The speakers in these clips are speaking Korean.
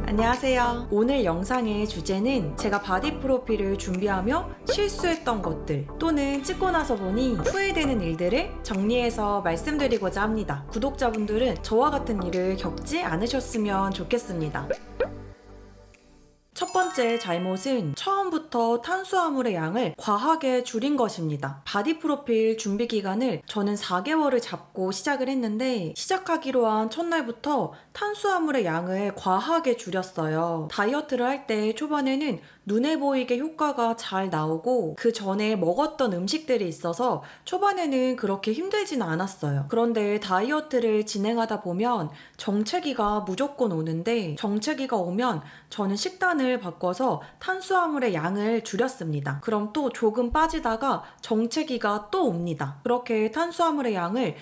안녕하세요. 오늘 영상의 주제는 제가 바디 프로필을 준비하며 실수했던 것들 또는 찍고 나서 보니 후회되는 일들을 정리해서 말씀드리고자 합니다. 구독자분들은 저와 같은 일을 겪지 않으셨으면 좋겠습니다. 첫 번째 잘못은 처음부터 탄수화물의 양을 과하게 줄인 것입니다. 바디 프로필 준비 기간을 저는 4개월을 잡고 시작을 했는데 시작하기로 한 첫날부터 탄수화물의 양을 과하게 줄였어요. 다이어트를 할 때 초반에는 눈에 보이게 효과가 잘 나오고 그 전에 먹었던 음식들이 있어서 초반에는 그렇게 힘들지는 않았어요. 그런데 다이어트를 진행하다 보면 정체기가 무조건 오는데 정체기가 오면 저는 식단을 바꿔서 탄수화물의 양을 줄였습니다. 그럼 또 조금 빠지다가 정체기가 또 옵니다. 그렇게 탄수화물의 양을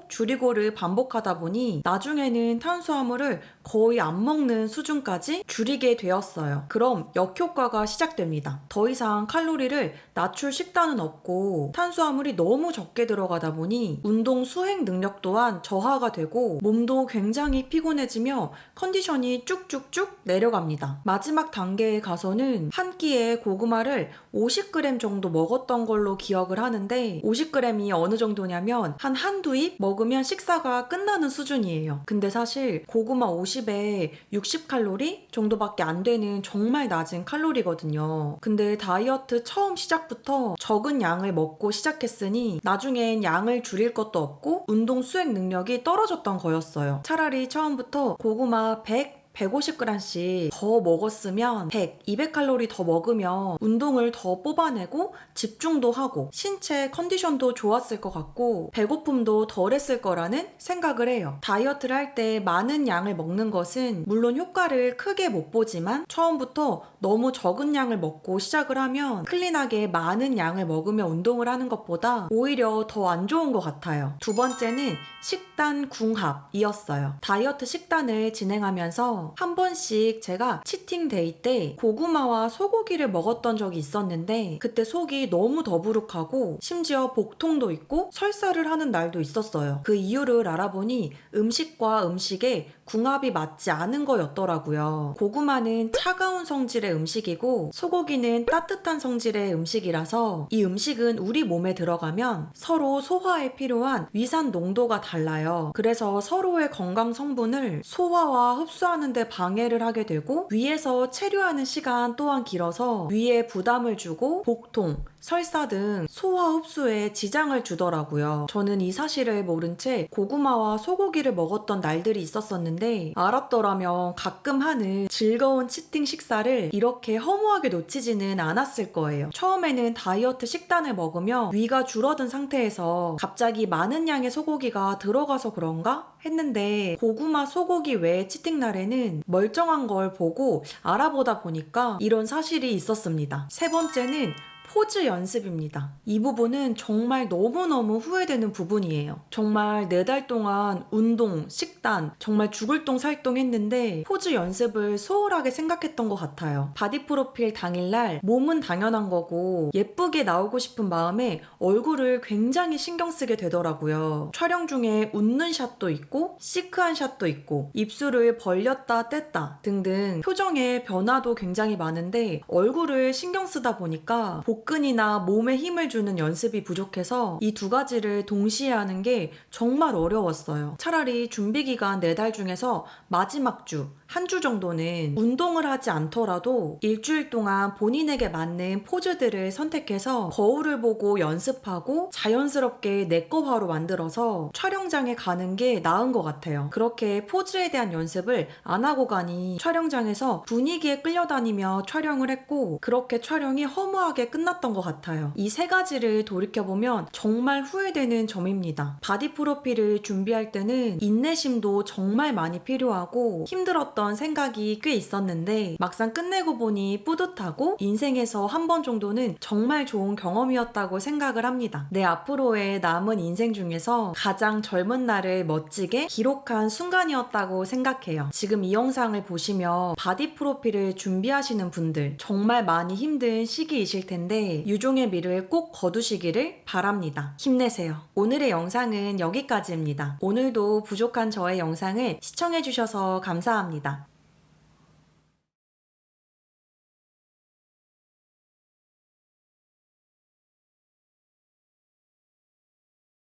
줄이고를 반복하다 보니 나중에는 탄수화물을 거의 안 먹는 수준까지 줄이게 되었어요. 그럼 역효과가 시작됩니다. 더 이상 칼로리를 낮출 식단은 없고 탄수화물이 너무 적게 들어가다 보니 운동 수행 능력 또한 저하가 되고 몸도 굉장히 피곤해지며 컨디션이 쭉쭉쭉 내려갑니다. 마지막 단계에 가서는 한 끼에 고구마를 50g 정도 먹었던 걸로 기억을 하는데 50g이 어느 정도냐면 한두 입 먹으면 식사가 끝나는 수준이에요. 근데 사실 고구마 50에 60칼로리 정도밖에 안 되는 정말 낮은 칼로리거든요. 근데 다이어트 처음 시작부터 적은 양을 먹고 시작했으니 나중엔 양을 줄일 것도 없고 운동 수행 능력이 떨어졌던 거였어요. 차라리 처음부터 고구마 150g씩 더 먹었으면 200칼로리 더 먹으면 운동을 더 뽑아내고 집중도 하고 신체 컨디션도 좋았을 것 같고 배고픔도 덜했을 거라는 생각을 해요. 다이어트를 할 때 많은 양을 먹는 것은 물론 효과를 크게 못 보지만 처음부터 너무 적은 양을 먹고 시작을 하면 클린하게 많은 양을 먹으며 운동을 하는 것보다 오히려 더 안 좋은 것 같아요. 두 번째는 식단 궁합이었어요. 다이어트 식단을 진행하면서 한 번씩 제가 치팅데이 때 고구마와 소고기를 먹었던 적이 있었는데 그때 속이 너무 더부룩하고 심지어 복통도 있고 설사를 하는 날도 있었어요. 그 이유를 알아보니 음식과 음식의 궁합이 맞지 않은 거였더라고요. 고구마는 차가운 성질의 음식이고 소고기는 따뜻한 성질의 음식이라서 이 음식은 우리 몸에 들어가면 서로 소화에 필요한 위산 농도가 달라요. 그래서 서로의 건강 성분을 소화와 흡수하는 데 방해를 하게 되고 위에서 체류하는 시간 또한 길어서 위에 부담을 주고 복통, 설사 등 소화 흡수에 지장을 주더라고요. 저는 이 사실을 모른 채 고구마와 소고기를 먹었던 날들이 있었었는데 알았더라면 가끔 하는 즐거운 치팅 식사를 이렇게 허무하게 놓치지는 않았을 거예요. 처음에는 다이어트 식단을 먹으며 위가 줄어든 상태에서 갑자기 많은 양의 소고기가 들어가서 그런가? 했는데 고구마 소고기 외의 치팅 날에는 멀쩡한 걸 보고 알아보다 보니까 이런 사실이 있었습니다. 세 번째는 포즈 연습입니다. 이 부분은 정말 너무너무 후회되는 부분이에요. 정말 4달 동안 운동, 식단, 정말 죽을 똥 살똥 했는데 포즈 연습을 소홀하게 생각했던 것 같아요. 바디 프로필 당일날 몸은 당연한 거고 예쁘게 나오고 싶은 마음에 얼굴을 굉장히 신경 쓰게 되더라고요. 촬영 중에 웃는 샷도 있고 시크한 샷도 있고 입술을 벌렸다 뗐다 등등 표정의 변화도 굉장히 많은데 얼굴을 신경 쓰다 보니까 복근이나 몸에 힘을 주는 연습이 부족해서 이 두 가지를 동시에 하는 게 정말 어려웠어요. 차라리 준비기간 4달 중에서 마지막 주, 한 주 정도는 운동을 하지 않더라도 일주일 동안 본인에게 맞는 포즈들을 선택해서 거울을 보고 연습하고 자연스럽게 내꺼화로 만들어서 촬영장에 가는 게 나은 것 같아요. 그렇게 포즈에 대한 연습을 안 하고 가니 촬영장에서 분위기에 끌려다니며 촬영을 했고 그렇게 촬영이 허무하게 끝났어요. 끝났던 것 같아요. 이 세 가지를 돌이켜보면 정말 후회되는 점입니다. 바디 프로필을 준비할 때는 인내심도 정말 많이 필요하고 힘들었던 생각이 꽤 있었는데 막상 끝내고 보니 뿌듯하고 인생에서 한 번 정도는 정말 좋은 경험이었다고 생각을 합니다. 내 앞으로의 남은 인생 중에서 가장 젊은 날을 멋지게 기록한 순간이었다고 생각해요. 지금 이 영상을 보시며 바디 프로필을 준비하시는 분들 정말 많이 힘든 시기이실 텐데 유종의 미를 꼭 거두시기를 바랍니다. 힘내세요. 오늘의 영상은 여기까지입니다. 오늘도 부족한 저의 영상을 시청해주셔서 감사합니다.